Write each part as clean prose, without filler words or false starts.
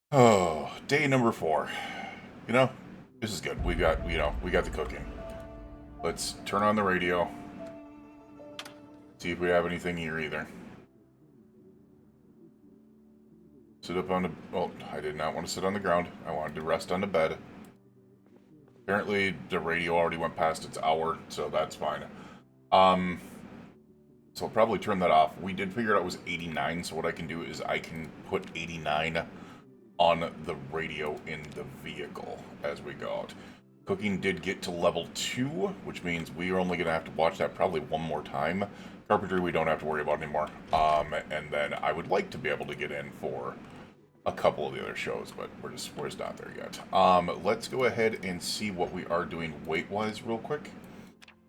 Oh, day number 4. You know, this is good. We got the cooking. Let's turn on the radio. See if we have anything here either. Sit up on the... Oh, I did not want to sit on the ground. I wanted to rest on the bed. Apparently, the radio already went past its hour, so that's fine. Um, so I'll probably turn that off. We did figure out it was 89, so what I can do is I can put 89 on the radio in the vehicle as we go out. Cooking did get to level 2, which means we are only going to have to watch that probably one more time. Carpentry we don't have to worry about anymore. And then I would like to be able to get in for a couple of the other shows, but we're just not there yet. Let's go ahead and see what we are doing weight-wise real quick.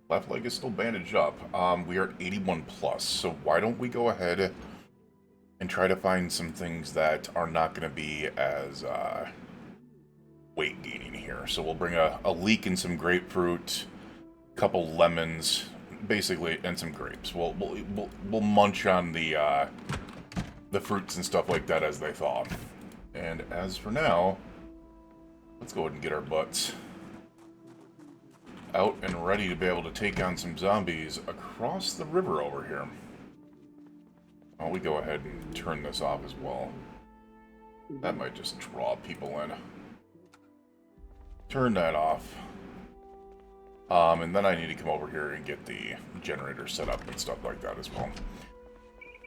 Left leg is still bandaged up. We are at 81 plus, so why don't we go ahead and try to find some things that are not going to be as weight gaining here. So we'll bring a leek and some grapefruit, a couple lemons, basically, and some grapes. We'll munch on the fruits and stuff like that as they thaw. And as for now, let's go ahead and get our butts out and ready to be able to take on some zombies across the river over here. Well, we go ahead and turn this off as well. That might just draw people in. Turn that off. And then I need to come over here and get the generator set up and stuff like that as well.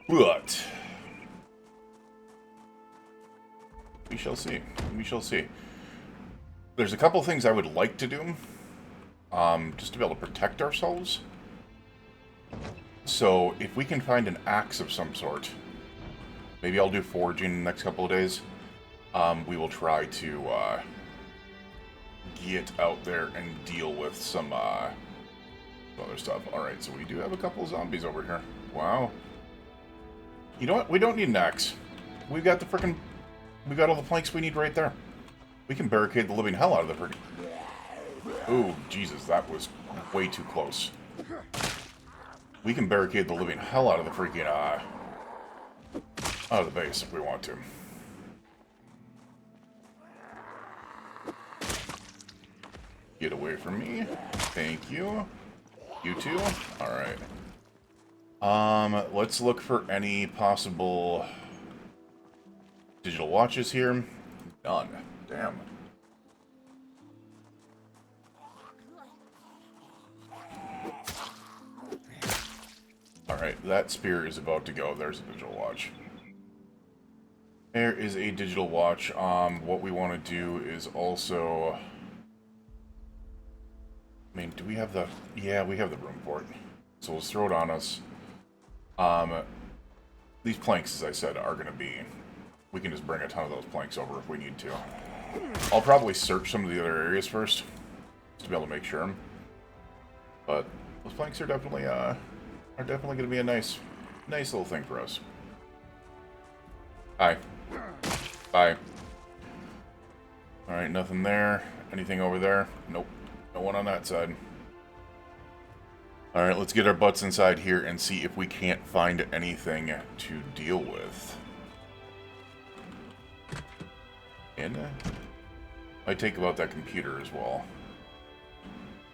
But we shall see. We shall see. There's a couple things I would like to do, just to be able to protect ourselves. So if we can find an axe of some sort, maybe I'll do foraging in the next couple of days. We will try to get out there and deal with some other stuff. Alright, so we do have a couple of zombies over here. Wow. You know what? We don't need an axe. We've got we got all the planks we need right there. We can barricade the living hell out of the freaking... Ooh, Jesus, that was way too close. We can barricade the living hell out of the freaking, out of the base if we want to. Get away from me. Thank you. You too? Alright. Let's look for any possible digital watches here. None. Damn. Alright, that spear is about to go. There's a digital watch. There is a digital watch. What we want to do is also... I mean, do we have the... Yeah, we have the room for it. So let's throw it on us. These planks, as I said, are going to be... We can just bring a ton of those planks over if we need to. I'll probably search some of the other areas first, just to be able to make sure. But those planks are definitely going to be a nice little thing for us. Hi. Bye. Alright, nothing there. Anything over there? Nope. No one on that side. Alright, let's get our butts inside here and see if we can't find anything to deal with. And might take about that computer as well.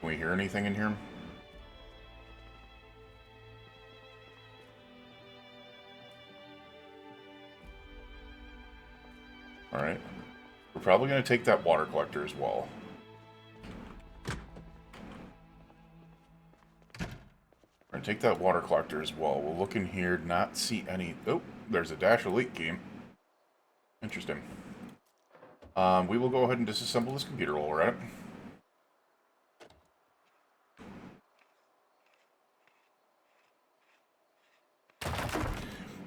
Can we hear anything in here? Alright. We're probably going to take that water collector as well. We're going to take that water collector as well. We'll look in here, not see any... Oh, there's a dash elite key. Interesting. We will go ahead and disassemble this computer while we're at it.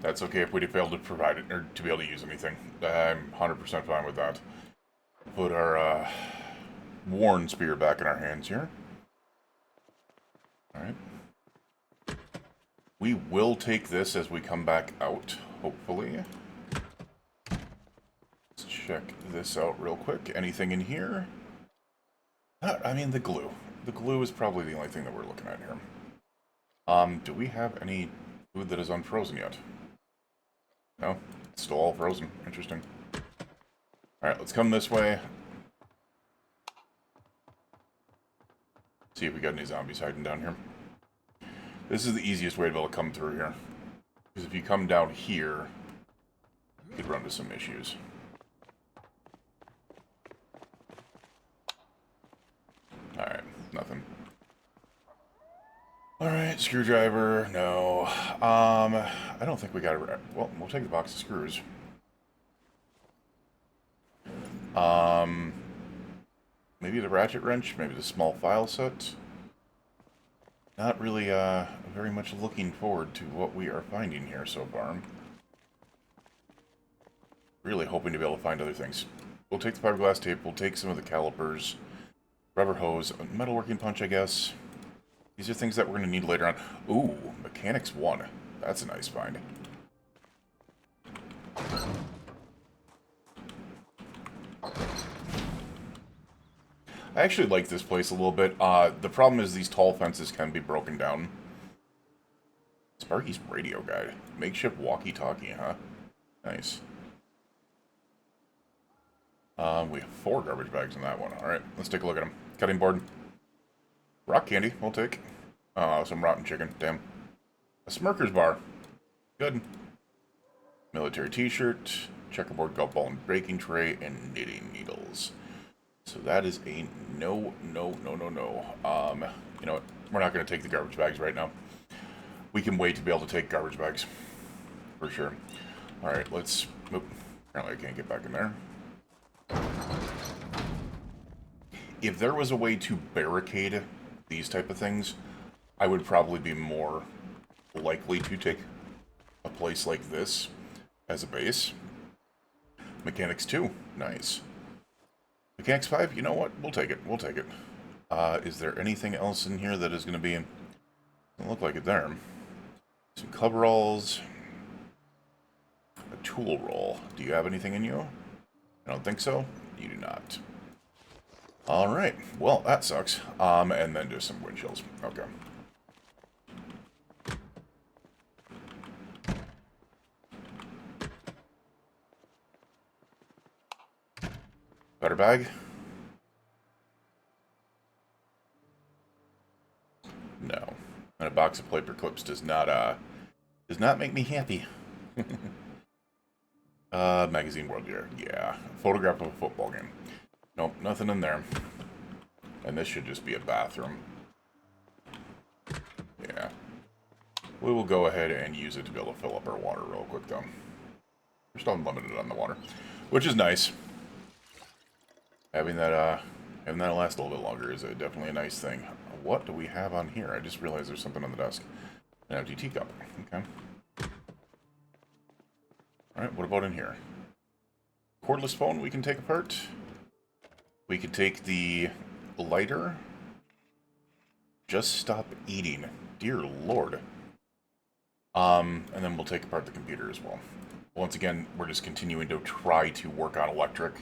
That's okay if we fail to provide it, or to be able to use anything. I'm 100% fine with that. Put our worn spear back in our hands here. Alright. We will take this as we come back out, hopefully. Let's check this out real quick. Anything in here? I mean, the glue. The glue is probably the only thing that we're looking at here. Do we have any food that is unfrozen yet? No? It's still all frozen. Interesting. Alright, let's come this way. See if we got any zombies hiding down here. This is the easiest way to be able to come through here. Because if you come down here, you could run into some issues. Alright, nothing. Alright, screwdriver, no. I don't think we got it. Well, we'll take the box of screws. Maybe the ratchet wrench, maybe the small file set. Not really, very much looking forward to what we are finding here so far. Really hoping to be able to find other things. We'll take the fiberglass tape, we'll take some of the calipers, rubber hose, a metalworking punch, I guess. These are things that we're going to need later on. Ooh, Mechanics 1. That's a nice find. I actually like this place a little bit. The problem is these tall fences can be broken down. Sparky's radio guide. Makeshift walkie-talkie, huh? Nice. We have 4 garbage bags in that one. Alright, let's take a look at them. Cutting board. Rock candy, we'll take. Some rotten chicken, damn. A Smirker's bar. Good. Military t-shirt. Checkerboard golf ball and baking tray, and knitting needles. So that is a no. You know what? We're not going to take the garbage bags right now. We can wait to be able to take garbage bags. For sure. Alright, let's... Oop, apparently I can't get back in there. If there was a way to barricade these type of things, I would probably be more likely to take a place like this as a base. Mechanics 2. Nice. Mechanics 5, you know what? We'll take it. We'll take it. Is there anything else in here that is going to be... Doesn't look like it there. Some coveralls. A tool roll. Do you have anything in you? I don't think so. You do not. Alright. Well, that sucks. And then just some wind chills. Okay. Better bag? No. And a box of paper clips does not make me happy. Magazine World Year. Yeah. Photograph of a football game. Nope, nothing in there. And this should just be a bathroom. Yeah. We will go ahead and use it to be able to fill up our water real quick, though. We're still unlimited on the water, which is nice. Having that last a little bit longer is definitely a nice thing. What do we have on here? I just realized there's something on the desk. An empty teacup. Okay. Alright, what about in here? Cordless phone we can take apart. We could take the lighter. Just stop eating. Dear Lord. And then we'll take apart the computer as well. Once again, we're just continuing to try to work on electric,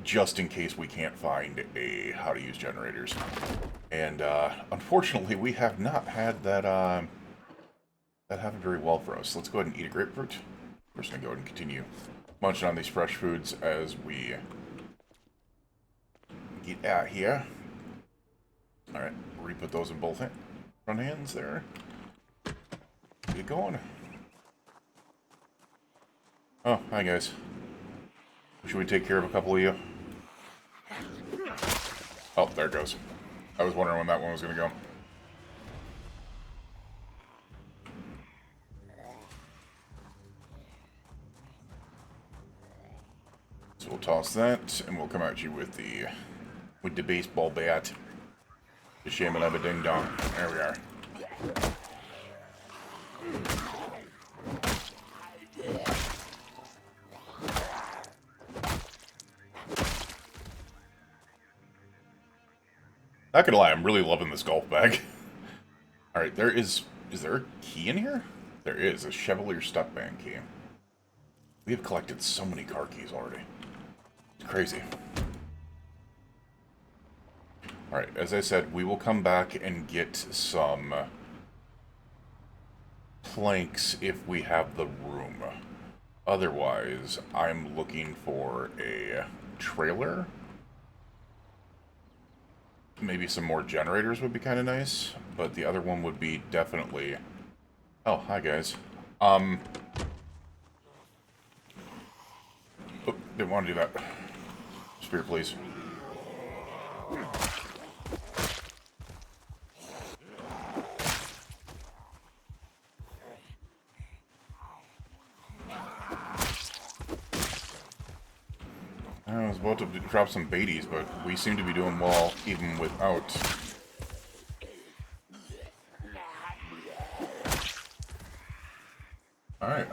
just in case we can't find how to use generators. And unfortunately, we have not had that happen very well for us. Let's go ahead and eat a grapefruit. We're just going to go ahead and continue munching on these fresh foods as we get out here. Alright, re-put those in both front hands there. Get going. Oh, hi guys. Should we take care of a couple of you? Oh, there it goes. I was wondering when that one was going to go. So we'll toss that, and we'll come at you with the baseball bat. The shamalaba ding dong. There we are. Not gonna lie, I'm really loving this golf bag. Alright, is there a key in here? There is, a Chevalier step band key. We have collected so many car keys already. It's crazy. Alright, as I said, we will come back and get some planks if we have the room. Otherwise, I'm looking for a trailer. Maybe some more generators would be kind of nice, but the other one would be definitely... Oh, hi guys. Oh, didn't want to do that. Spear, please. I was about to drop some baities, but we seem to be doing well even without. Alright.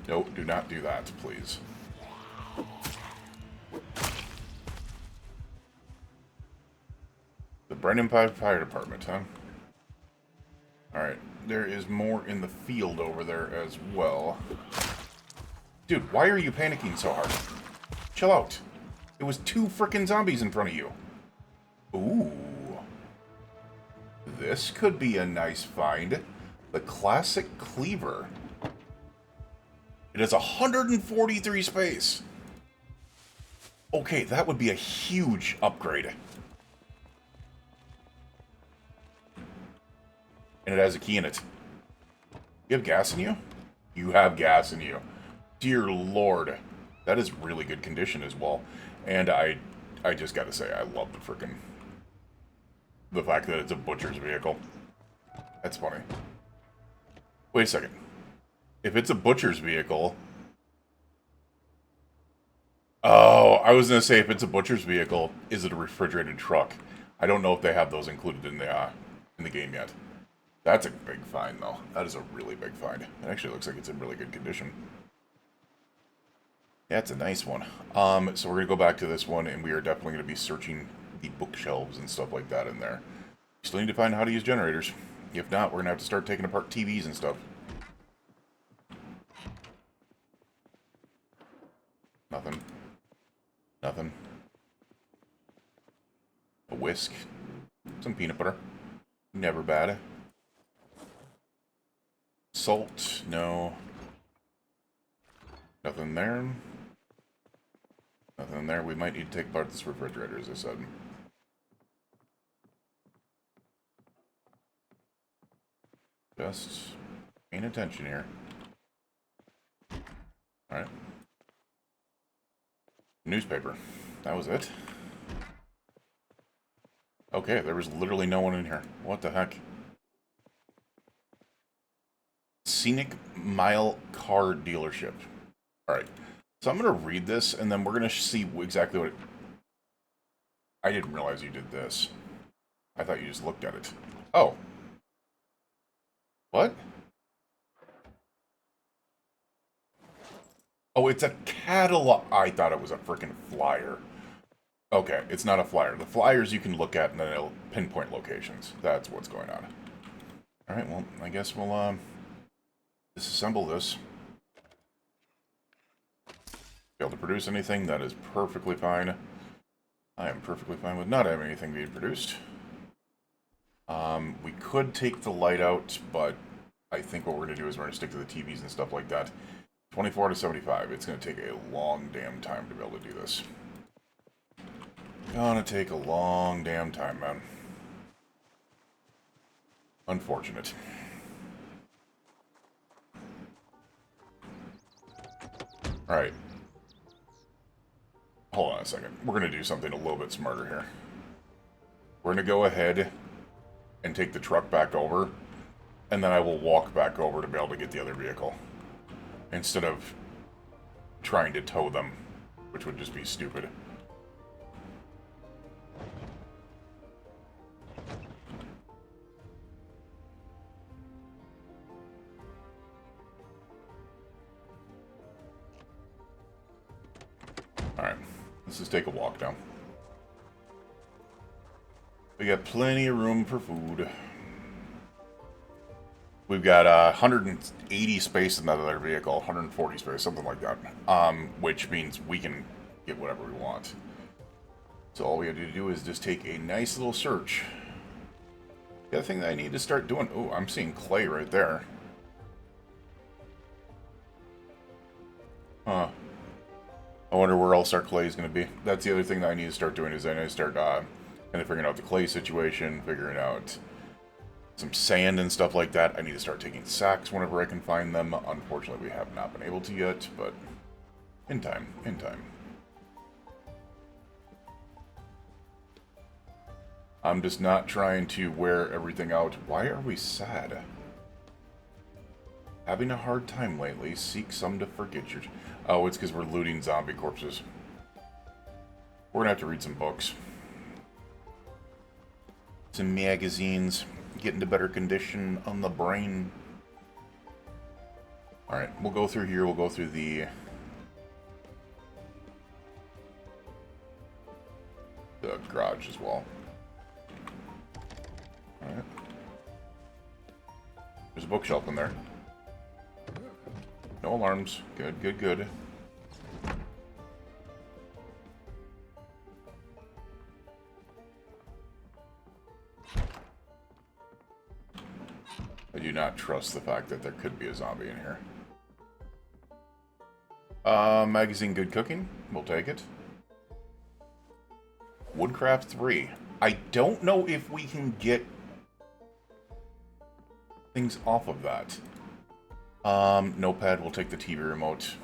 Nope, do not do that, please. The Brennan Fire Department, huh? Alright, there is more in the field over there as well. Dude, why are you panicking so hard? Chill out. It was 2 frickin' zombies in front of you. Ooh. This could be a nice find. The classic cleaver. It has 143 space. Okay, that would be a huge upgrade. And it has a key in it. You have gas in you? You have gas in you. Dear Lord. That is really good condition as well. And I just gotta say, I love the fact that it's a butcher's vehicle. That's funny. Wait a second. If it's a butcher's vehicle... Oh, I was gonna say, if it's a butcher's vehicle, is it a refrigerated truck? I don't know if they have those included in the game yet. That's a big find, though. That is a really big find. It actually looks like it's in really good condition. Yeah, it's a nice one. So we're going to go back to this one, and we are definitely going to be searching the bookshelves and stuff like that in there. Still need to find how to use generators. If not, we're going to have to start taking apart TVs and stuff. Nothing. Nothing. A whisk. Some peanut butter. Never bad. Salt. No. Nothing there. Nothing there. We might need to take apart this refrigerator, as I said. Just paying attention here. Alright. Newspaper. That was it. Okay, there was literally no one in here. What the heck? Scenic Mile Car Dealership. Alright. So I'm going to read this, and then we're going to see exactly what it... I didn't realize you did this. I thought you just looked at it. Oh. What? Oh, it's a catalog. I thought it was a freaking flyer. Okay, it's not a flyer. The flyers you can look at, and then it'll pinpoint locations. That's what's going on. Alright, well, I guess we'll, disassemble this. Be able to produce anything, that is perfectly fine. I am perfectly fine with not having anything being produced. We could take the light out, but I think what we're going to do is we're going to stick to the TVs and stuff like that. 24 to 75. It's going to take a long damn time to be able to do this. Gonna take a long damn time, man. Unfortunate. Alright. Hold on a second. We're going to do something a little bit smarter here. We're going to go ahead and take the truck back over, and then I will walk back over to be able to get the other vehicle. Instead of trying to tow them, which would just be stupid. Alright, let's just take a walk down. We got plenty of room for food. We've got 180 space in that other vehicle, 140 space, something like that. Which means we can get whatever we want. So all we have to do is just take a nice little search. The other thing that I need to start doing... Oh, I'm seeing clay right there. Huh. I wonder where else our clay is going to be. That's the other thing that I need to start doing is I need to start kind of figuring out the clay situation, figuring out some sand and stuff like that. I need to start taking sacks whenever I can find them. Unfortunately, we have not been able to yet, but in time, in time. I'm just not trying to wear everything out. Why are we sad? Having a hard time lately. Seek some to forget your... Oh, it's because we're looting zombie corpses. We're gonna have to read some books. Some magazines. Get into better condition on the brain. Alright, we'll go through here. We'll go through the garage as well. Alright. There's a bookshelf in there. No alarms. Good, good, good. I do not trust the fact that there could be a zombie in here. Magazine Good Cooking. We'll take it. Woodcraft 3. I don't know if we can get things off of that. Notepad, we'll take the TV remote.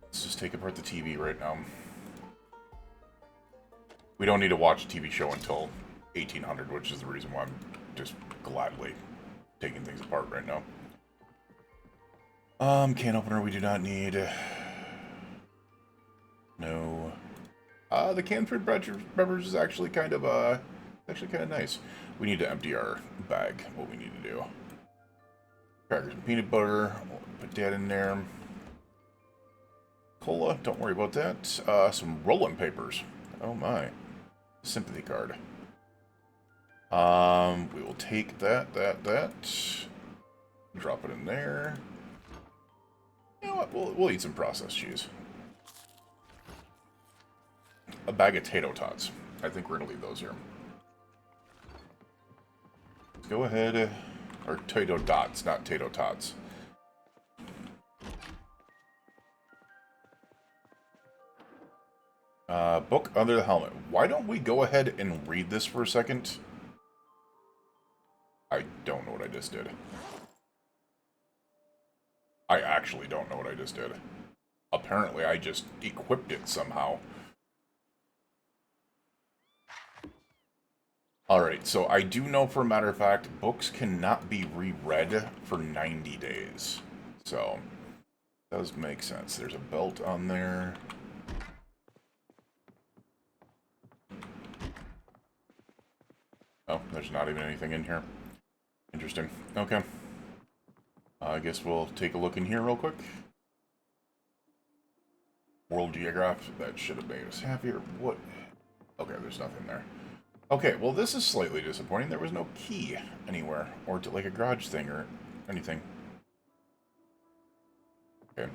Let's just take apart the TV right now. We don't need to watch a TV show until 1800, which is the reason why I'm just gladly taking things apart right now. Can opener we do not need. No. The canned fruit beverage is actually kind of nice. We need to empty our bag. What we need to do. Crackers and peanut butter. We'll put that in there. Cola. Don't worry about that. Some rolling papers. Oh my. Sympathy card. We will take that. Drop it in there. You know what? We'll eat some processed cheese. A bag of tato tots. I think we're gonna leave those here. Let's go ahead. Or tato dots, not tato tots. Book under the helmet. Why don't we go ahead and read this for a second? I don't know what I just did. I actually don't know what I just did. Apparently, I just equipped it somehow. Alright, so I do know for a matter of fact, books cannot be reread for 90 days. So, does make sense. There's a belt on there. Oh, there's not even anything in here. Interesting. Okay. I guess we'll take a look in here real quick. World Geograph. That should have made us happier. What? Okay, there's nothing there. Okay, well this is slightly disappointing. There was no key anywhere. Or to, like a garage thing or anything. Okay.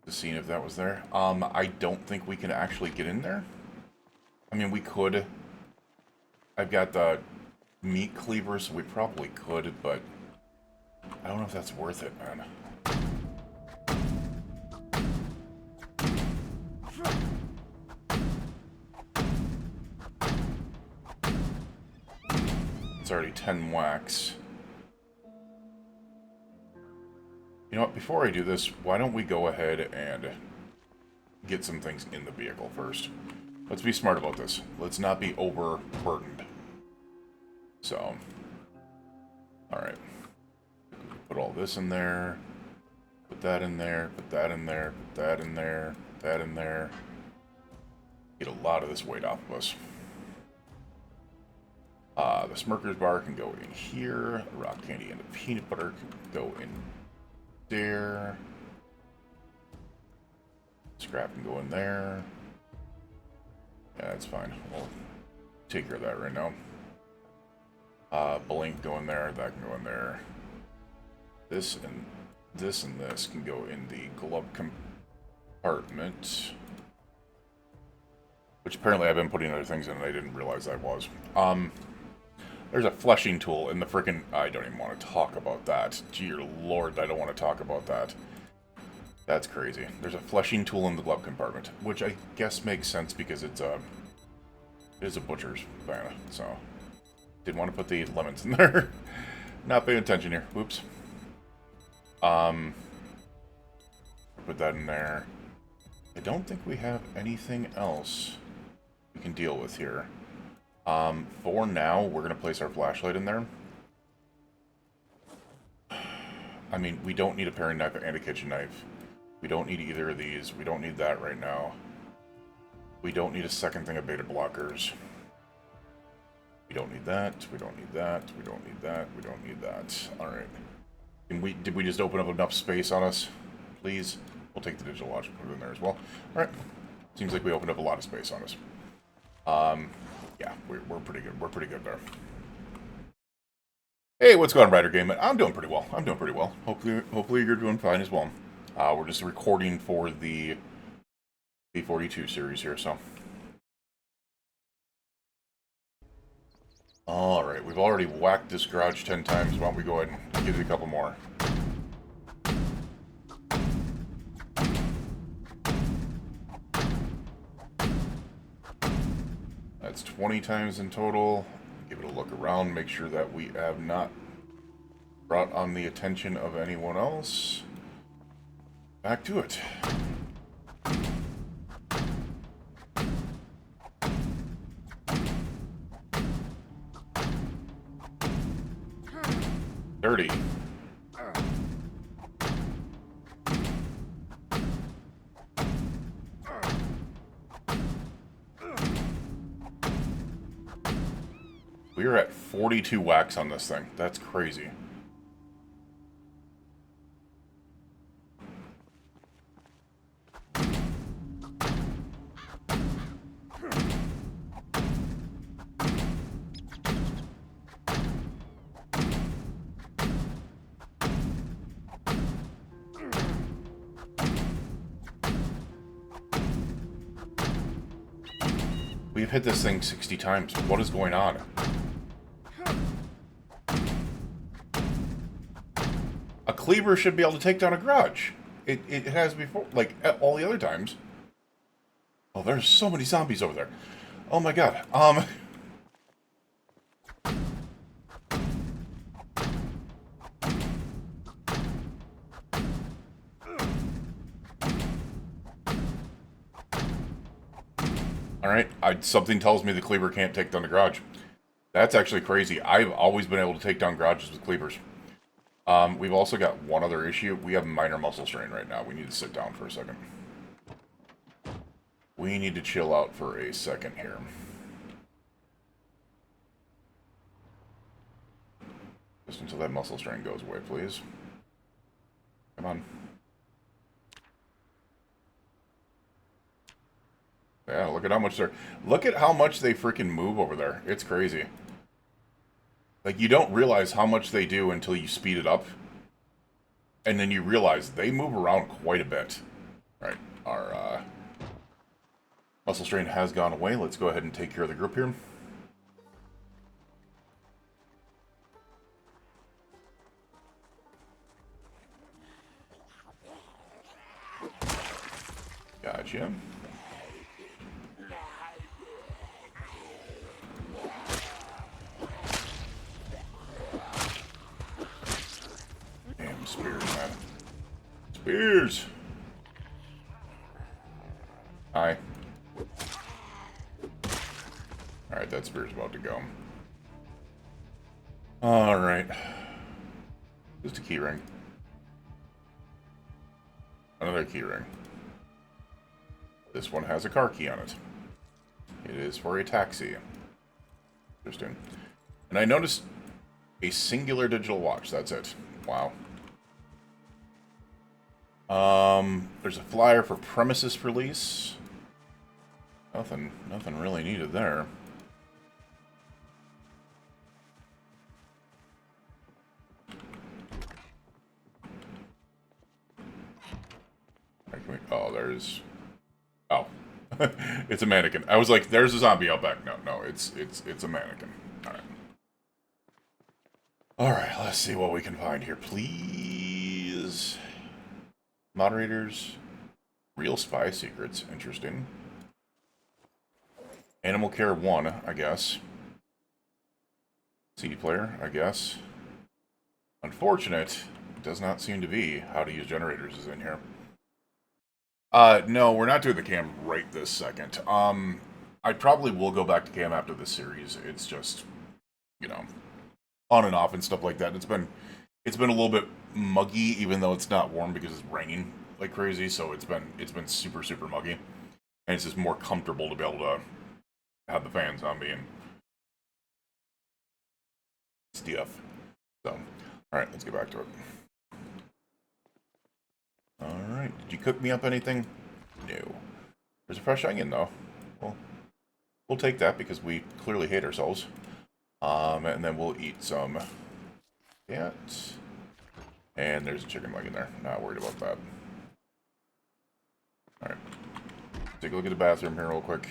Just seeing if that was there. I don't think we can actually get in there. I mean, we could. I've got the meat cleaver, so we probably could, but I don't know if that's worth it, man. It's already 10 wax. You know what, before I do this, why don't we go ahead and get some things in the vehicle first. Let's be smart about this. Let's not be overburdened. So, alright. Put all this in there. Put that in there. Put that in there. Put that in there. Put that in there. Get a lot of this weight off of us. The Smirker's bar can go in here. The rock candy and the peanut butter can go in there. Scrap can go in there. Yeah, that's fine. We'll take care of that right now. Blank go in there. That can go in there. This and this can go in the glove compartment. Which apparently I've been putting other things in and I didn't realize I was. There's a fleshing tool in the frickin'... I don't even want to talk about that. Dear Lord, I don't want to talk about that. That's crazy. There's a fleshing tool in the glove compartment, which I guess makes sense because it is a butcher's banana, so didn't want to put the lemons in there. Not paying attention here. Whoops. Put that in there. I don't think we have anything else we can deal with here. For now, we're going to place our flashlight in there. I mean, we don't need a paring knife and a kitchen knife. We don't need either of these. We don't need that right now. We don't need a second thing of beta blockers. We don't need that. We don't need that. We don't need that. We don't need that. Alright. Did we just open up enough space on us? Please? We'll take the digital watch and put it in there as well. Alright. Seems like we opened up a lot of space on us. Yeah, we're pretty good. We're pretty good there. Hey, what's going on, Rider Game? I'm doing pretty well. I'm doing pretty well. Hopefully you're doing fine as well. We're just recording for the B42 series here, so. Alright, we've already whacked this garage 10 times. Why don't we go ahead and give it a couple more. That's 20 times in total. Give it a look around, make sure that we have not brought on the attention of anyone else. Back to it. Dirty. We are at 42 whacks on this thing. That's crazy. We've hit this thing 60 times. What is going on? A cleaver should be able to take down a garage. It has before, like all the other times. Oh, there's so many zombies over there. Oh my god. Alright, something tells me the cleaver can't take down the garage. That's actually crazy. I've always been able to take down garages with cleavers. We've also got one other issue. We have minor muscle strain right now. We need to sit down for a second. We need to chill out for a second here. Just until that muscle strain goes away, please. Come on. Yeah, look at how much look at how much they freaking move over there. It's crazy. Like, you don't realize how much they do until you speed it up. And then you realize they move around quite a bit. Right, our muscle strain has gone away. Let's go ahead and take care of the group here. Gotcha. Damn spears, man. Spears! Hi. Alright, that spear's about to go. Alright. Just a key ring. Another key ring. This one has a car key on it. It is for a taxi. Interesting. And I noticed a singular digital watch. That's it. Wow. There's a flyer for premises release. Nothing really needed there. Oh, there's... Oh. It's a mannequin. I was like, there's a zombie out back. No, it's a mannequin. Alright. Alright, let's see what we can find here, please. Moderators. Real spy secrets. Interesting. Animal Care 1, I guess. CD player, I guess. Unfortunate. Does not seem to be how to use generators is in here. No, we're not doing the cam right this second. I probably will go back to cam after this series. It's just, you know, on and off and stuff like that. It's been a little bit muggy, even though it's not warm because it's raining like crazy. So it's been super, super muggy, and it's just more comfortable to be able to have the fans on me and stuff. So, all right, let's get back to it. All right, did you cook me up anything? No. There's a fresh onion though. Well, we'll take that because we clearly hate ourselves. And then we'll eat some that. And there's a chicken leg in there. Not worried about that. Alright. Take a look at the bathroom here real quick.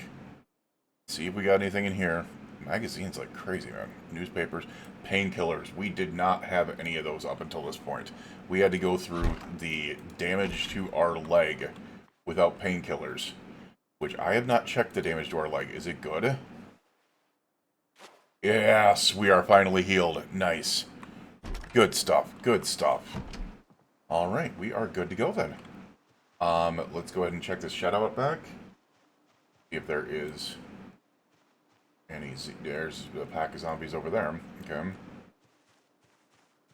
See if we got anything in here. Magazines like crazy, man. Newspapers. Painkillers. We did not have any of those up until this point. We had to go through the damage to our leg without painkillers. Which I have not checked the damage to our leg. Is it good? Yes, we are finally healed. Nice. Good stuff. Good stuff. Alright, we are good to go then. Let's go ahead and check this shadow out back. See if there is any... There's a pack of zombies over there. Okay. I'm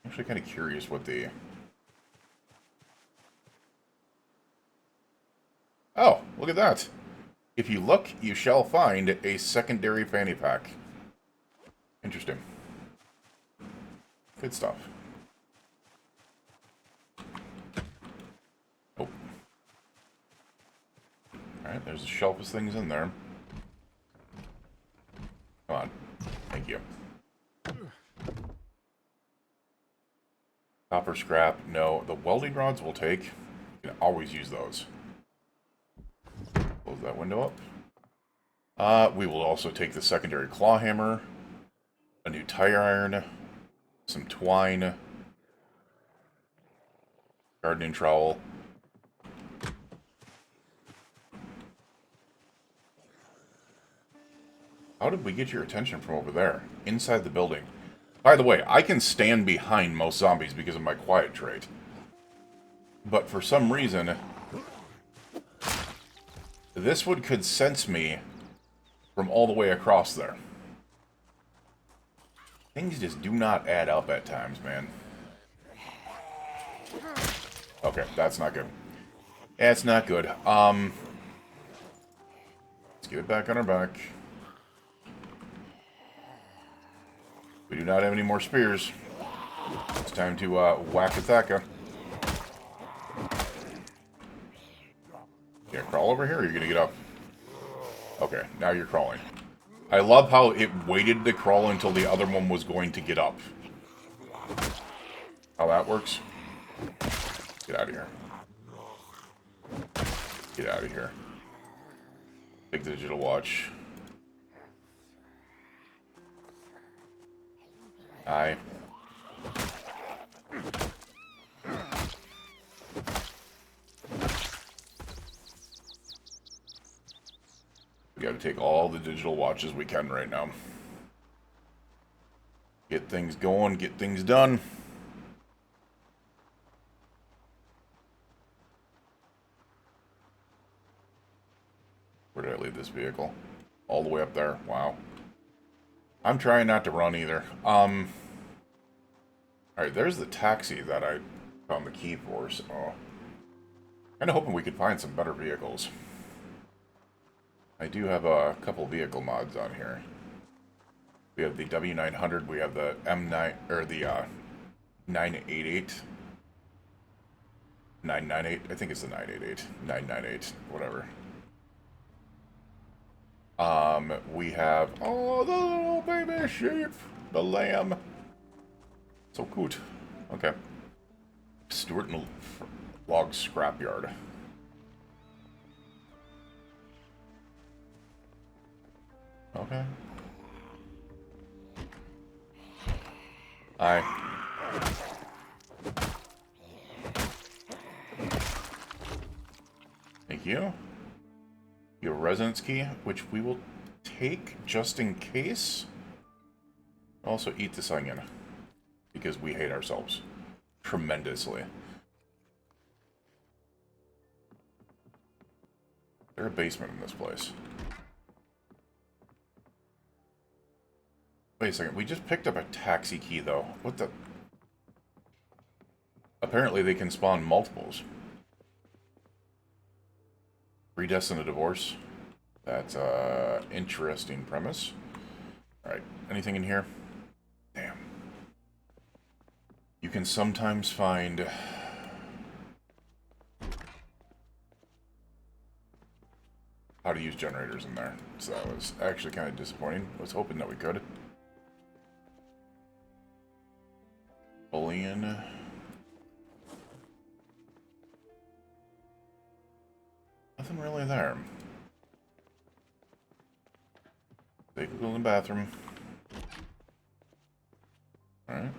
actually kind of curious what the... Oh, look at that. If you look, you shall find a secondary fanny pack. Interesting. Good stuff. Oh. Alright, there's a shelf of things in there. Come on. Thank you. Copper scrap. No. The welding rods we'll take. You can always use those. Close that window up. We will also take the secondary claw hammer. A new tire iron. Some twine. Gardening trowel. How did we get your attention from over there? Inside the building. By the way, I can stand behind most zombies because of my quiet trait. But for some reason, this one could sense me from all the way across there. Things just do not add up at times, man. Okay, that's not good. That's not good. Let's get it back on our back. We do not have any more spears. It's time to whack Athaka. You gonna crawl over here, or are you gonna get up? Okay, now you're crawling. I love how it waited to crawl until the other one was going to get up. How that works. Get out of here. Get out of here. Take the digital watch. Aye. We gotta take all the digital watches we can right now. Get things going, get things done. Where did I leave this vehicle? All the way up there. Wow. I'm trying not to run either. Alright, there's the taxi that I found the key for, so... Kinda hoping we could find some better vehicles. I do have a couple vehicle mods on here. We have the W900, we have the M9, or the 988. 998, I think it's the 988. 998, whatever. We have, oh, the little baby sheep, the lamb. So cute. Okay. Stuart and Log Scrapyard. Okay. Aye. Thank you. You have a residence key, which we will take just in case. Also eat this onion, because we hate ourselves tremendously. Is there a basement in this place? Wait a second, we just picked up a taxi key, though. What the... Apparently they can spawn multiples. Predestined to divorce. That's a interesting premise. Alright, anything in here? Damn. You can sometimes find... how to use generators in there. So that was actually kind of disappointing. I was hoping that we could. Bullion. Nothing really there. They can go in the bathroom. Alright.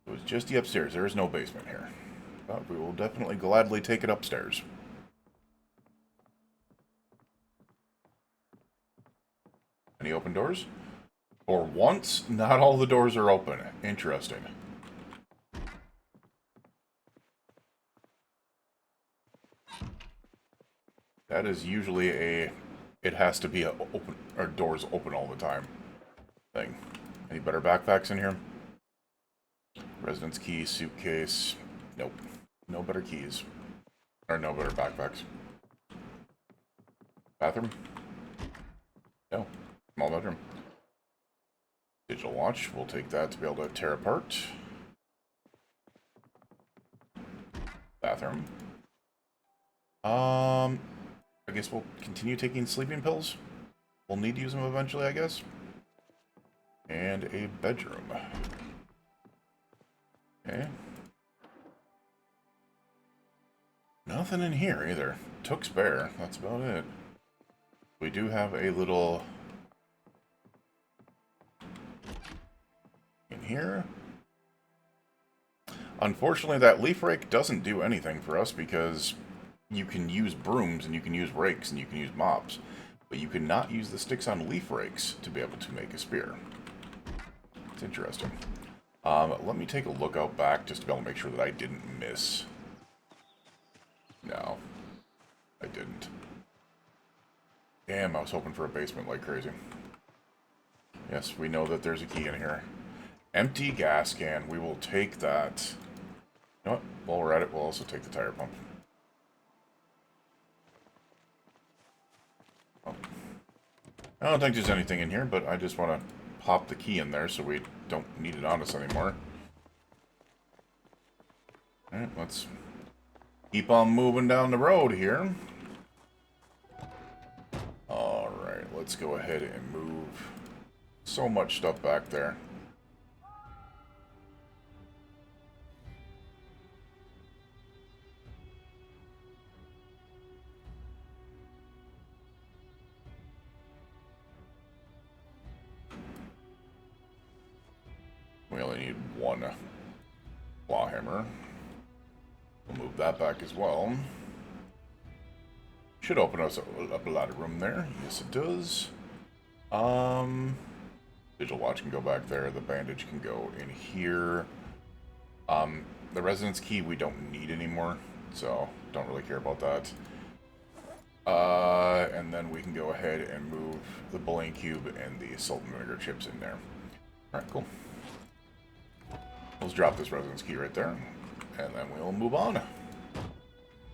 It was just the upstairs. There is no basement here. But we will definitely gladly take it upstairs. Any open doors? For once, not all the doors are open. Interesting. That is usually a... it has to be a open... or doors open all the time thing. Any better backpacks in here? Residence key, suitcase. Nope. No better keys. Or no better backpacks. Bathroom? No. Small bedroom. Digital watch. We'll take that to be able to tear apart. Bathroom. I guess we'll continue taking sleeping pills. We'll need to use them eventually, I guess. And a bedroom. Okay. Nothing in here either. Took spare. That's about it. We do have a little... in here. Unfortunately, that leaf rake doesn't do anything for us because you can use brooms and you can use rakes and you can use mops, but you cannot use the sticks on leaf rakes to be able to make a spear. It's interesting. Let me take a look out back just to be able to make sure that I didn't miss. No, I didn't. Damn, I was hoping for a basement like crazy. Yes, we know that there's a key in here. Empty gas can. We will take that. You know what? While we're at it, we'll also take the tire pump. Oh. I don't think there's anything in here, but I just want to pop the key in there so we don't need it on us anymore. Alright, let's keep on moving down the road here. Alright, let's go ahead and move. So much stuff back there. We only need one claw hammer. We'll move that back as well. Should open us up a lot of room there. Yes, it does. Digital watch can go back there. The bandage can go in here. The residence key we don't need anymore, so don't really care about that. And then we can go ahead and move the bullion cube and the salt and vinegar chips in there. Alright, cool. Let's drop this residence key right there, and then we'll move on.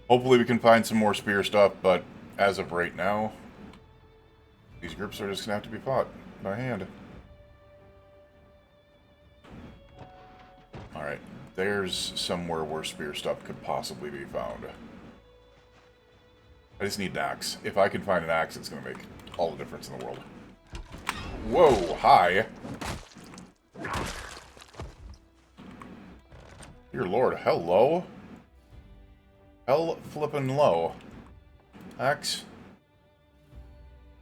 Hopefully we can find some more spear stuff, but as of right now, these groups are just going to have to be fought by hand. Alright, there's somewhere where spear stuff could possibly be found. I just need an axe. If I can find an axe, it's going to make all the difference in the world. Whoa, hi! Dear Lord, hello? Hell flippin' low. Axe.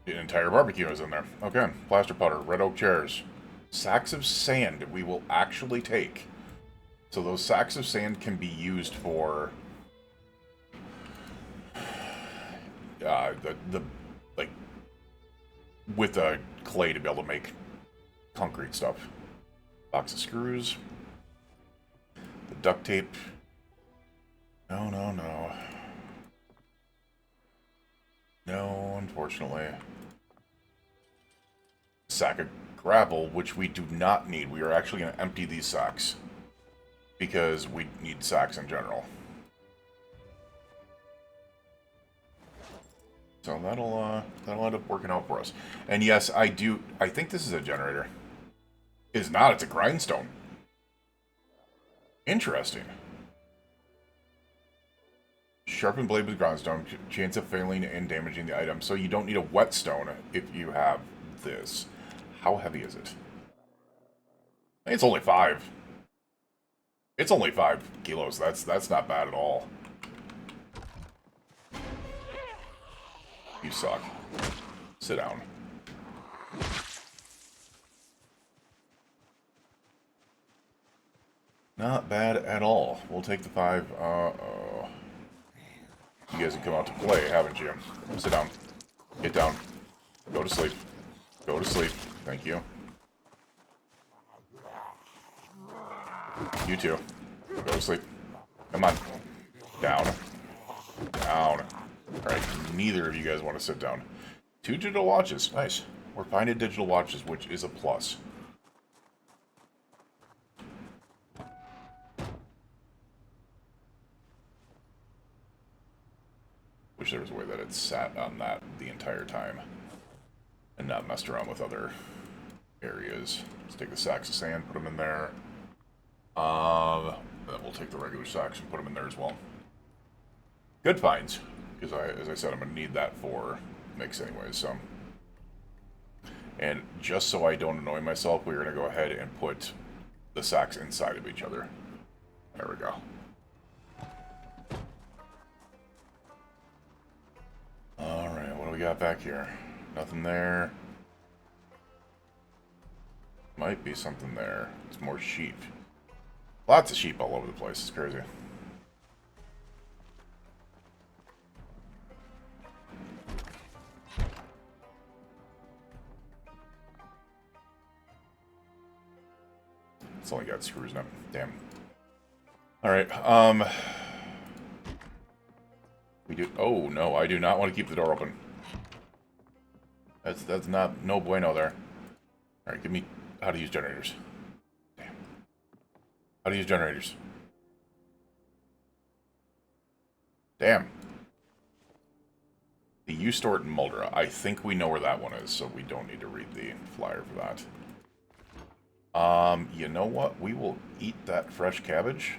An entire barbecue is in there. Okay, plaster powder, red oak chairs. Sacks of sand we will actually take. So those sacks of sand can be used for the like with clay to be able to make concrete stuff. Box of screws. The duct tape. No, no, no. No, unfortunately. Sack of gravel, which we do not need. We are actually going to empty these sacks because we need sacks in general. So that'll end up working out for us. And yes, I think this is a generator. It's not, it's a grindstone. Interesting. Sharpened blade with grindstone, chance of failing and damaging the item. So you don't need a whetstone if you have this. How heavy is it? It's only 5. It's only 5 kilos. That's not bad at all. You suck. Sit down. Not bad at all. We'll take the 5. Uh-oh. You guys have come out to play, haven't you? Sit down. Get down. Go to sleep. Go to sleep. Thank you. You too. Go to sleep. Come on. Down. Down. Alright, neither of you guys want to sit down. 2 digital watches. Nice. We're finding digital watches, which is a plus. Wish there was a way that it sat on that the entire time and not messed around with other areas. Let's take the sacks of sand, put them in there. Then we'll take the regular sacks and put them in there as well. Good finds, because as I said, I'm going to need that for mix anyways, so. And just so I don't annoy myself, we're going to go ahead and put the sacks inside of each other. There we go. Alright, what do we got back here? Nothing there. Might be something there. It's more sheep. Lots of sheep all over the place. It's crazy. It's only got screws in it. Damn. Alright, we do... Oh, no, I do not want to keep the door open. That's not... No bueno there. Alright, give me how to use generators. Damn. How to use generators. Damn. The U-Stort in Muldra. I think we know where that one is, so we don't need to read the flyer for that. You know what? We will eat that fresh cabbage.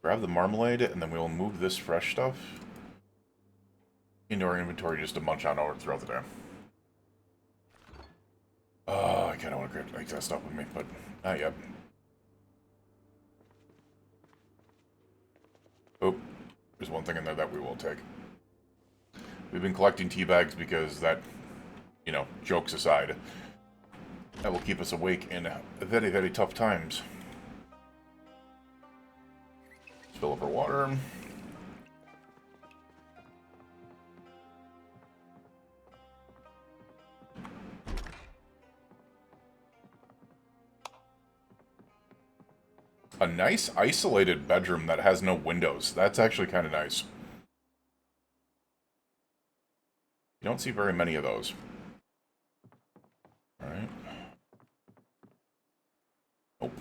Grab the marmalade, and then we'll move this fresh stuff into our inventory just to munch on over throughout the day. Oh, I kind of want to grab that stuff with me, but not yet. Oh, there's one thing in there that we will take. We've been collecting tea bags because that, you know, jokes aside, that will keep us awake in very, very tough times. Let's fill up our water. A nice isolated bedroom that has no windows. That's actually kind of nice. You don't see very many of those. Alright. Nope.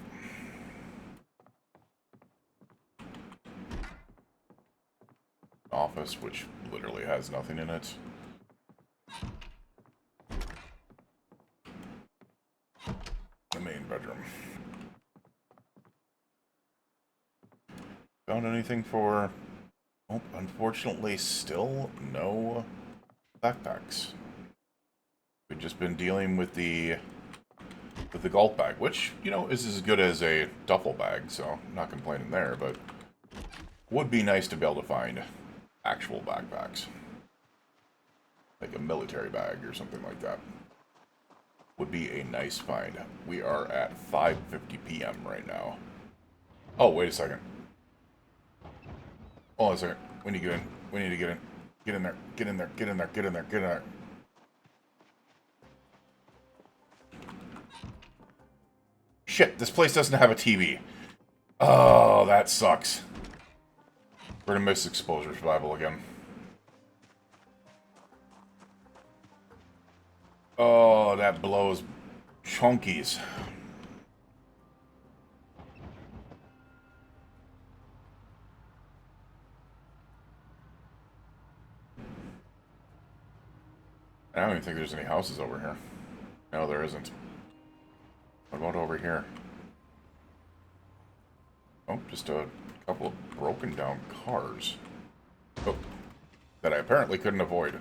Office, which literally has nothing in it. The main bedroom. Found anything for... Oh, unfortunately, still no backpacks. We've just been dealing with the golf bag, which, you know, is as good as a duffel bag, so I'm not complaining there, but would be nice to be able to find actual backpacks. Like a military bag or something like that. Would be a nice find. We are at 5:50 p.m. right now. Oh, wait a second. Hold on a second. We need to get in. We need to get in. Get in there. Get in there. Get in there. Get in there. Get in there. Shit, this place doesn't have a TV. Oh, that sucks. We're gonna miss exposure survival again. Oh, that blows chunkies. I don't even think there's any houses over here. No, there isn't. What about over here? Oh, just a couple of broken down cars. Oh, that I apparently couldn't avoid.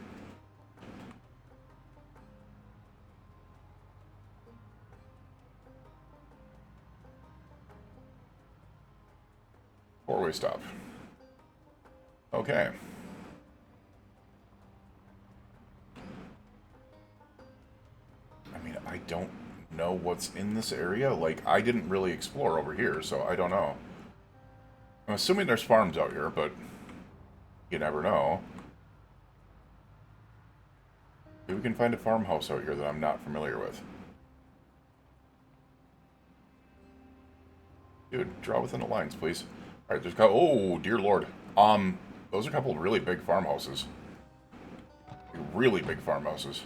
Four-way stop. Okay. I mean, I don't know what's in this area. Like, I didn't really explore over here, so I don't know. I'm assuming there's farms out here, but you never know. Maybe we can find a farmhouse out here that I'm not familiar with. Dude, draw within the lines, please. Alright, there's a couple... Oh, dear lord. Those are a couple of really big farmhouses. Really big farmhouses.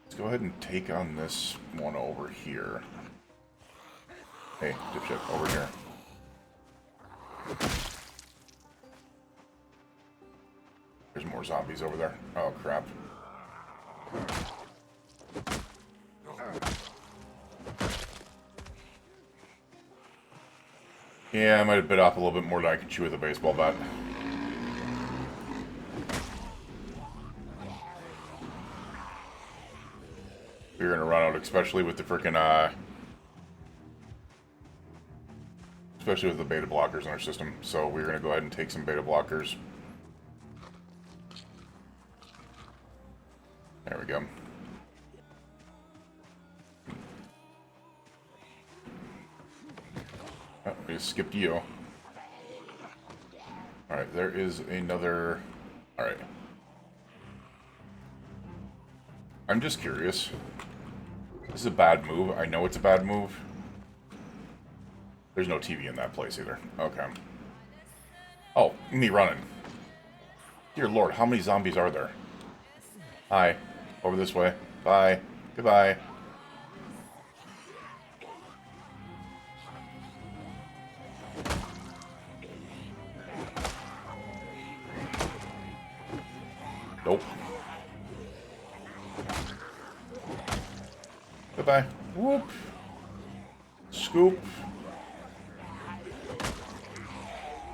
Let's go ahead and take on this one over here. Hey, dipshit, over here. There's more zombies over there. Oh, crap. Yeah, I might have bit off a little bit more than I could chew with a baseball bat. We're gonna run out, especially with the frickin', especially with the beta blockers in our system. So we're gonna go ahead and take some beta blockers. There we go. Oh, we just skipped you. Alright, there is another... Alright. I'm just curious. This is a bad move. I know it's a bad move. There's no TV in that place either. Okay. Oh, me running. Dear lord, how many zombies are there? Hi. Over this way. Bye. Goodbye. Nope. Goodbye. Whoop. Scoop.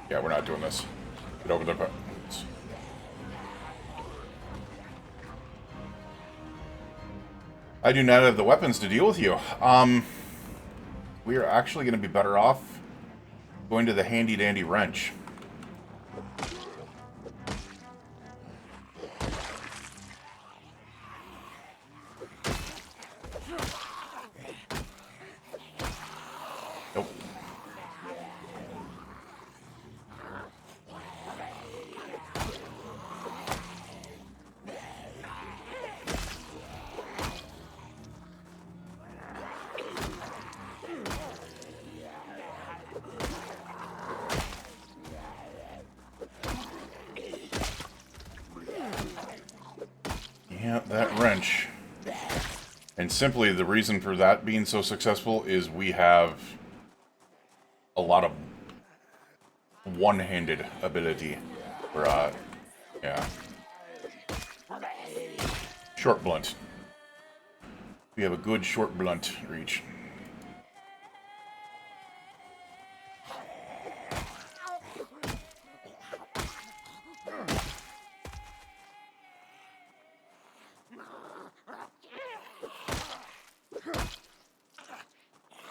Yeah, we're not doing this. Get over there. I do not have the weapons to deal with you. We are actually going to be better off going to the handy-dandy wrench. Nope. Yeah, that wrench. And simply the reason for that being so successful is we have a lot of one-handed ability. For, yeah. Short blunt. We have a good short blunt reach.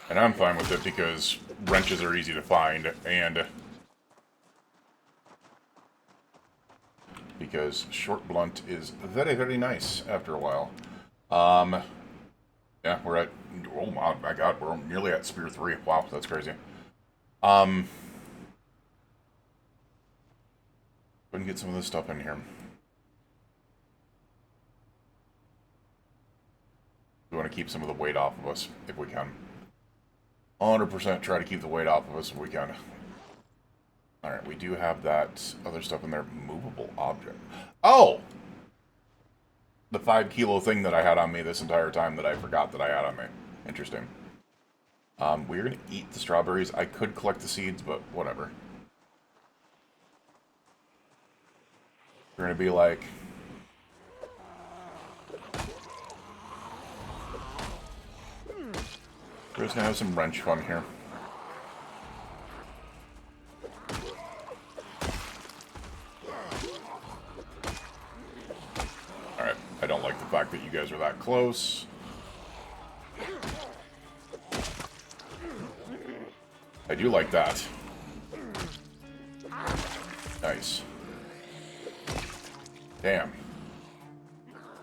And I'm fine with it because wrenches are easy to find, and because short blunt is very, very nice after a while. Yeah, we're at, oh my god, we're nearly at Spear 3. Wow, that's crazy. Go and get some of this stuff in here. We want to keep some of the weight off of us, if we can. 100% try to keep the weight off of us if we can. Alright, we do have that other stuff in there. Movable object. Oh! The 5 kilo thing that I had on me this entire time that I forgot that I had on me. Interesting. We're going to eat the strawberries. I could collect the seeds, but whatever. We're going to be like... We're just going to have some wrench fun here. Alright, I don't like the fact that you guys are that close. I do like that. Nice. Damn.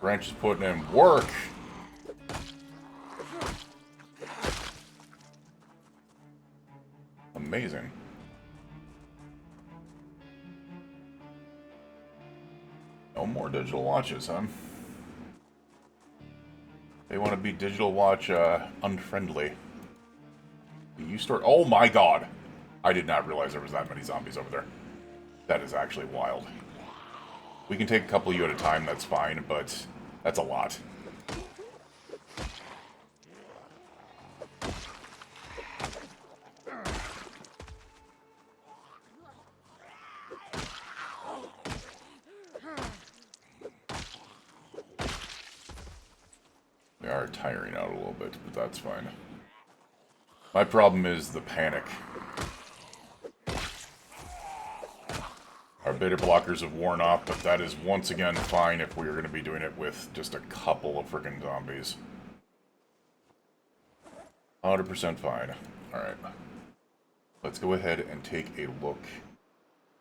Branch is putting in work. Amazing. No more digital watches, huh? They want to be digital watch unfriendly. You store... Oh my god! I did not realize there was that many zombies over there. That is actually wild. We can take a couple of you at a time, that's fine, but that's a lot. They are tiring out a little bit, but that's fine. My problem is the panic. Our beta blockers have worn off, but that is once again fine if we are going to be doing it with just a couple of freaking zombies. 100% fine. Alright. Let's go ahead and take a look.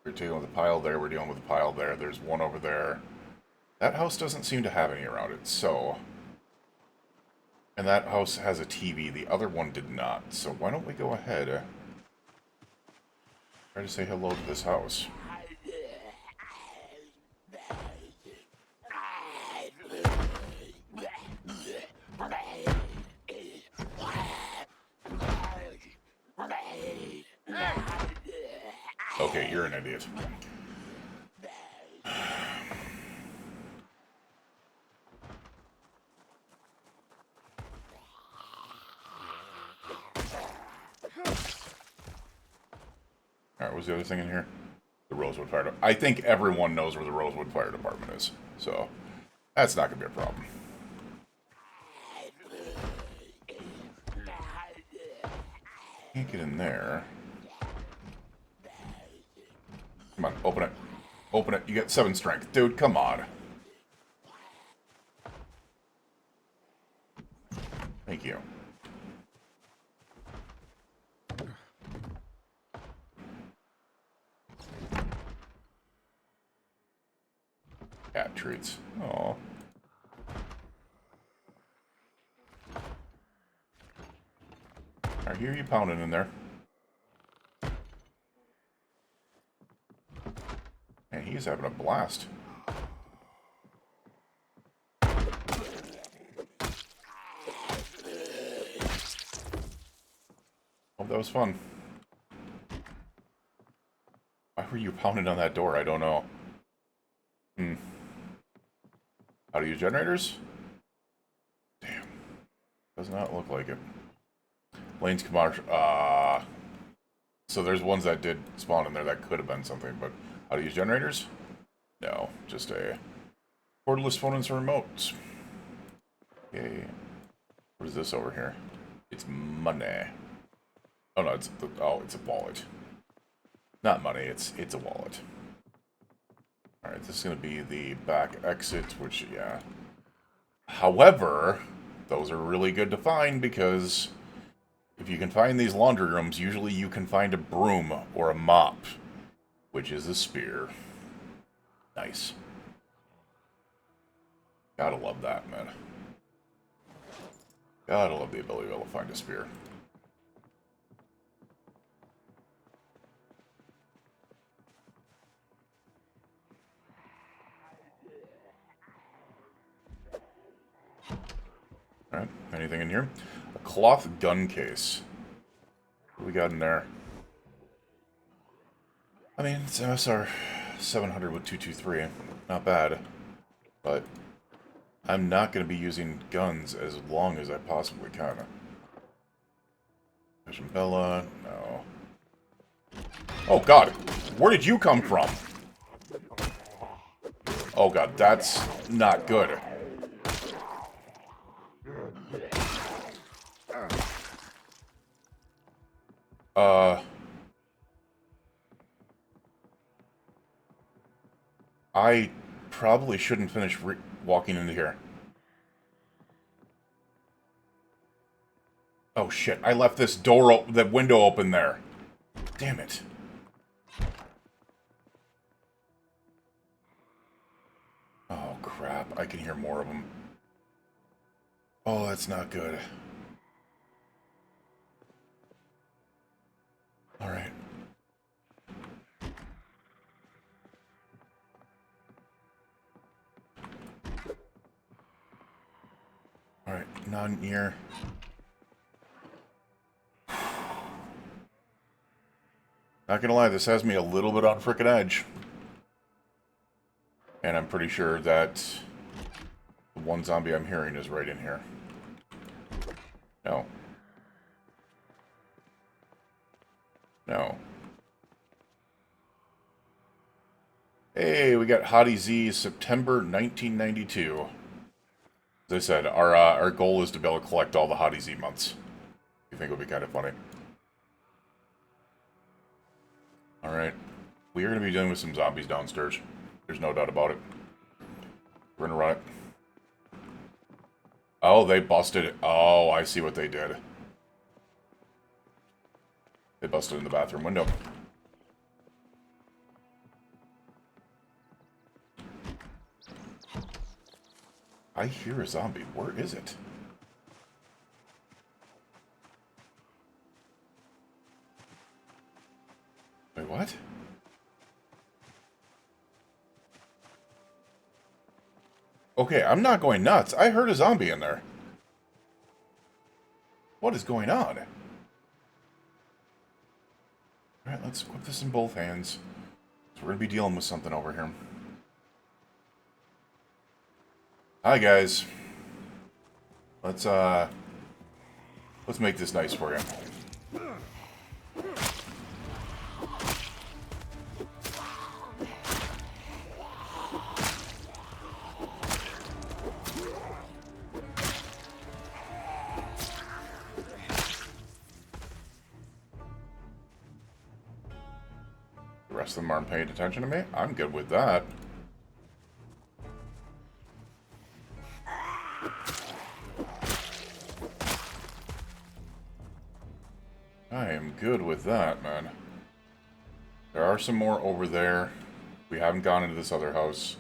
We're dealing with a pile there, we're dealing with a pile there, there's one over there. That house doesn't seem to have any around it, so... And that house has a TV, the other one did not. So why don't we go ahead... Try to say hello to this house. Okay, you're an idiot. Alright, what's the other thing in here? The Rosewood Fire Department. I think everyone knows where the Rosewood Fire Department is, so that's not going to be a problem. Can't get in there. Come on, open it. Open it. You got 7 strength. Dude, come on. Thank you. Cat treats. Aww. I hear you pounding in there. And he's having a blast. Oh, that was fun. Why were you pounding on that door? I don't know. How to use generators? Damn. Does not look like it. Lane's commercial. So there's ones that did spawn in there that could have been something, but how to use generators? No, just a cordless phone and some remotes. Yay. What is this over here? It's money. Oh no, it's it's a wallet. Not money, it's a wallet. Alright, this is gonna be the back exit, which yeah. However, those are really good to find because if you can find these laundry rooms, usually you can find a broom or a mop, which is a spear. Nice. Gotta love that, man. Gotta love the ability to be able to find a spear. Alright, anything in here? A cloth gun case. What we got in there? I mean, it's MSR 700 with 223. Not bad. But I'm not going to be using guns as long as I possibly can. Vision Bella, no. Oh god, where did you come from? Oh god, that's not good. I probably shouldn't finish walking into here. Oh shit, I left this door, that window open there. Damn it. Oh crap, I can hear more of them. Oh, that's not good. Alright. Alright, none here. Not gonna lie, this has me a little bit on frickin' edge. And I'm pretty sure that the one zombie I'm hearing is right in here. No. No. Hey, we got Hottie Z, September 1992. As I said, our goal is to be able to collect all the Hottie Z months. I think it would be kind of funny. Alright. We are going to be dealing with some zombies downstairs. There's no doubt about it. We're going to run it. Oh, they busted it. Oh, I see what they did. They busted in the bathroom window. I hear a zombie. Where is it? Wait, what? Okay, I'm not going nuts. I heard a zombie in there. What is going on? Alright, let's equip this in both hands. So we're going to be dealing with something over here. Hi, guys. Let's make this nice for you. The rest of them aren't paying attention to me. I'm good with that. I am good with that, man. There are some more over there. We haven't gone into this other house.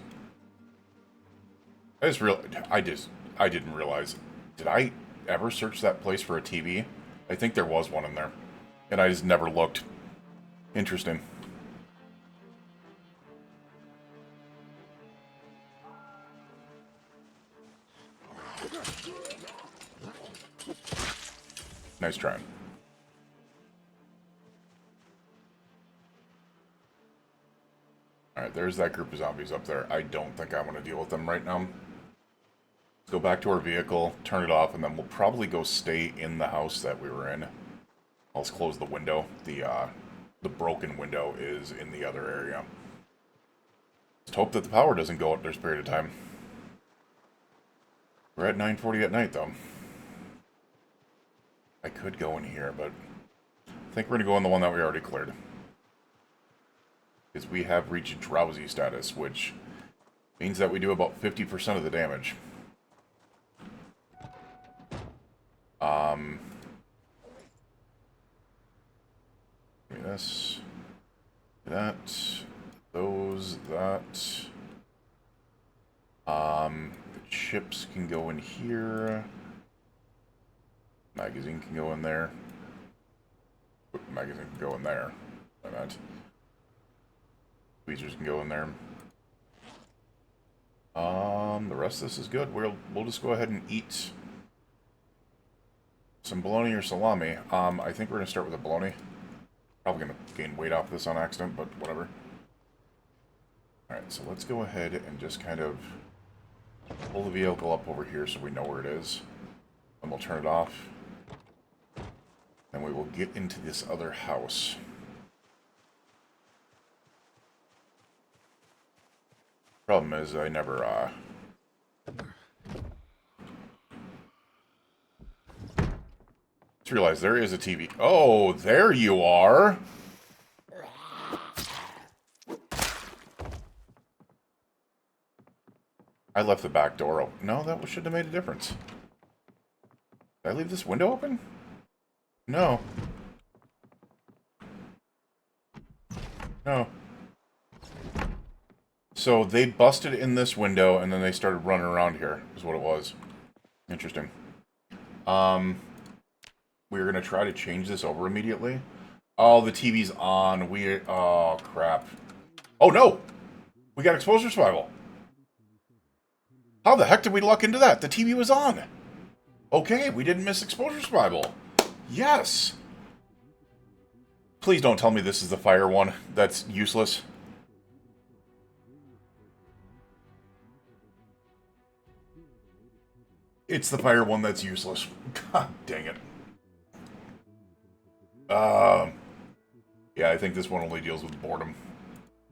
I didn't realize. Did I ever search that place for a TV? I think there was one in there. And I just never looked. Interesting. Nice try. Alright, there's that group of zombies up there. I don't think I want to deal with them right now. Let's go back to our vehicle, turn it off, and then we'll probably go stay in the house that we were in. Let's close the window. The broken window is in the other area. Just hope that the power doesn't go out this period of time. We're at 9:40 at night, though. I could go in here, but I think we're going to go in the one that we already cleared. Because we have reached drowsy status, which means that we do about 50% of the damage. Give me this, that, those, that. The chips can go in here. Magazine can go in there. Magazine can go in there. I meant. Tweezers can go in there. The rest of this is good. We'll just go ahead and eat some bologna or salami. I think we're going to start with the bologna. Probably going to gain weight off this on accident, but whatever. Alright, so let's go ahead and just kind of pull the vehicle up over here so we know where it is. And we'll turn it off. And we will get into this other house. Problem is, I never, just realized there is a TV. Oh, there you are! I left the back door open. No, that should have made a difference. Did I leave this window open? No. No. So they busted in this window and then they started running around here, is what it was. Interesting. We're gonna try to change this over immediately. Oh, the TV's on. Oh, crap. Oh, no! We got exposure survival. How the heck did we luck into that? The TV was on. Okay, we didn't miss exposure survival. Yes. Please don't tell me this is the fire one. That's useless. It's the fire one that's useless. God dang it. Yeah, I think this one only deals with boredom.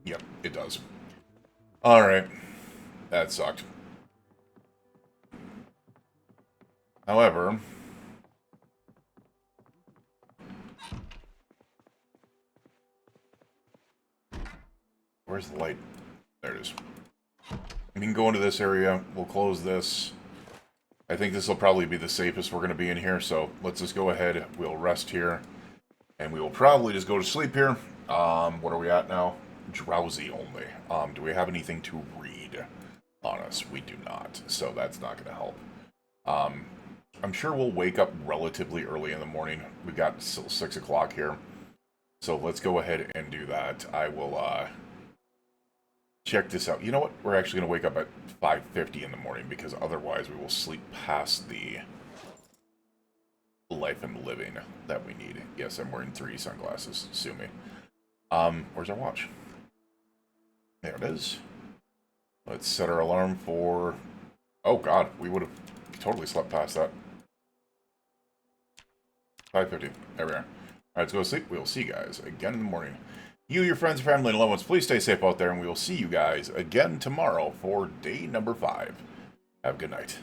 Yep, it does. Alright. That sucked. However, where's the light? There it is. We can go into this area. We'll close this. I think this will probably be the safest we're going to be in here, so let's just go ahead. We'll rest here. And we will probably just go to sleep here. What are we at now? Drowsy only. Do we have anything to read on us? We do not, so that's not going to help. I'm sure we'll wake up relatively early in the morning. We've got still 6 o'clock here. So let's go ahead and do that. I will check this out. You know what? We're actually going to wake up at 5:50 in the morning because otherwise we will sleep past the life and living that we need. Yes, I'm wearing 3 sunglasses. Sue me. Where's our watch? There it is. Let's set our alarm for... Oh, God. We would have totally slept past that. 5:50. There we are. Alright, let's go to sleep. We'll see you guys again in the morning. You, your friends, family, and loved ones, please stay safe out there, and we will see you guys again tomorrow for day number 5. Have a good night.